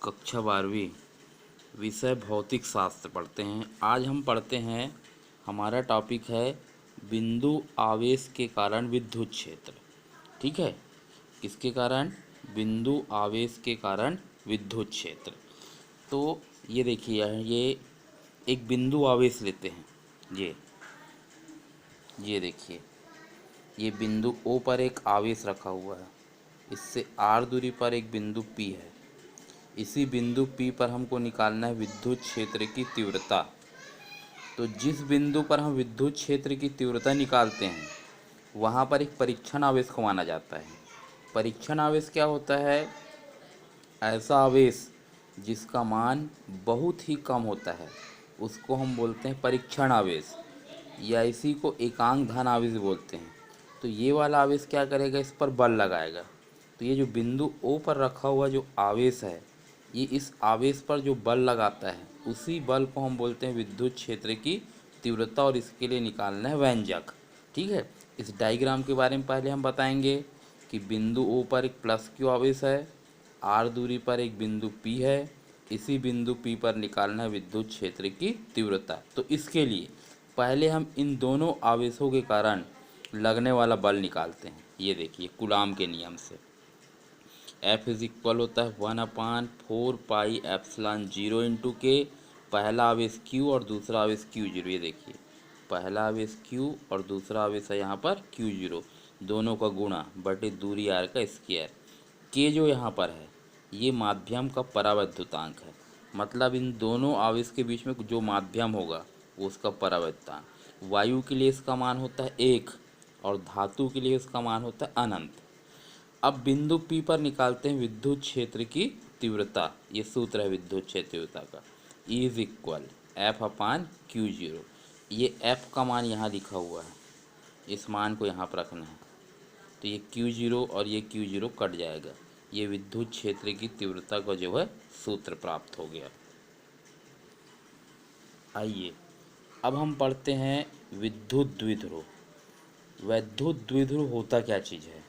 कक्षा 12वीं विषय भौतिक शास्त्र पढ़ते हैं। आज हम पढ़ते हैं, हमारा टॉपिक है बिंदु आवेश के कारण विद्युत क्षेत्र। ठीक है, किसके कारण? बिंदु आवेश के कारण विद्युत क्षेत्र। तो ये देखिए, ये एक बिंदु आवेश लेते हैं। ये देखिए, ये बिंदु O पर एक आवेश रखा हुआ है। इससे r दूरी पर एक बिंदु P है। इसी बिंदु P पर हमको निकालना है विद्युत क्षेत्र की तीव्रता। तो जिस बिंदु पर हम विद्युत क्षेत्र की तीव्रता निकालते हैं, वहाँ पर एक परीक्षण आवेश को माना जाता है। परीक्षण आवेश क्या होता है? ऐसा आवेश जिसका मान बहुत ही कम होता है, उसको हम बोलते हैं परीक्षण आवेश, या इसी को एकांक धन आवेश बोलते हैं। तो ये वाला आवेश क्या करेगा? इस पर बल लगाएगा। तो ये जो बिंदु O पर रखा हुआ जो आवेश है, ये इस आवेश पर जो बल लगाता है, उसी बल को हम बोलते हैं विद्युत क्षेत्र की तीव्रता, और इसके लिए निकालना है व्यंजक। ठीक है, इस डायग्राम के बारे में पहले हम बताएंगे कि बिंदु O पर एक प्लस Q आवेश है, R दूरी पर एक बिंदु P है। इसी बिंदु P पर निकालना है विद्युत क्षेत्र की तीव्रता। तो इसके लिए पहले हम इन दोनों आवेशों के कारण लगने वाला बल निकालते हैं। ये देखिए, कूलाम के नियम से F इज इक्वल होता है 1/4πε0 इंटू के। पहला आवेश Q और दूसरा आवेश Q0। ये देखिए, पहला आवेश Q और दूसरा आवेश है यहाँ पर Q0, दोनों का गुणा बटे दूरी r का स्क्वायर। K जो यहाँ पर है, ये माध्यम का परावैद्युतांक है। मतलब इन दोनों आवेश के बीच में जो माध्यम होगा वो उसका परावैद्युतांक। वायु के लिए इसका मान होता है 1 और धातु के लिए इसका मान होता है अनंत। अब बिंदु P पर निकालते हैं विद्युत क्षेत्र की तीव्रता। ये सूत्र है विद्युत क्षेत्र तीव्रता का, E इज इक्वल F/Q0। ये F का मान यहाँ लिखा हुआ है, इस मान को यहाँ पर रखना है। तो ये Q0 और ये Q0 कट जाएगा। ये विद्युत क्षेत्र की तीव्रता का जो है सूत्र प्राप्त हो गया। आइए अब हम पढ़ते हैं विद्युत द्विध्रुव। विद्युत द्विध्रुव होता क्या चीज़ है?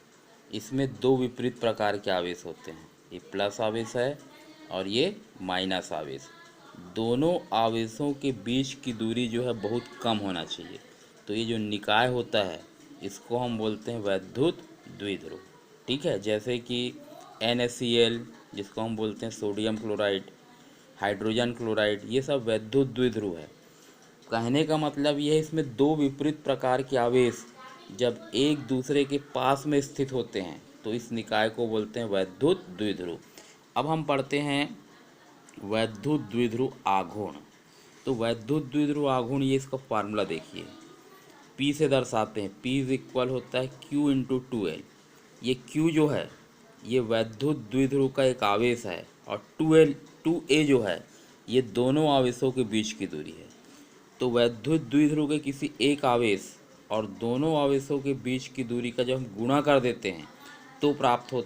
इसमें दो विपरीत प्रकार के आवेश होते हैं। ये प्लस आवेश है और ये माइनस आवेश। दोनों आवेशों के बीच की दूरी जो है बहुत कम होना चाहिए। तो ये जो निकाय होता है, इसको हम बोलते हैं विद्युत द्विध्रुव। ठीक है, जैसे कि NaCl, जिसको हम बोलते हैं सोडियम क्लोराइड, हाइड्रोजन क्लोराइड, ये सब विद्युत द्विध्रुव है। कहने का मतलब ये है, इसमें दो विपरीत प्रकार के आवेश जब एक दूसरे के पास में स्थित होते हैं, तो इस निकाय को बोलते हैं विद्युत द्विध्रुव। अब हम पढ़ते हैं विद्युत द्विध्रुव आघूर्ण। तो विद्युत द्विध्रुव आघूर्ण, ये इसका फार्मूला देखिए, P से दर्शाते हैं। P इज इक्वल होता है Q इंटू 2L। ये Q जो है, ये विद्युत द्विध्रुव का एक आवेश है, और 2A जो है, ये दोनों आवेशों के बीच की दूरी है। तो विद्युत द्विध्रुव के किसी एक आवेश और दोनों आवेशों के बीच की दूरी का जब हम गुणा कर देते हैं, तो प्राप्त होता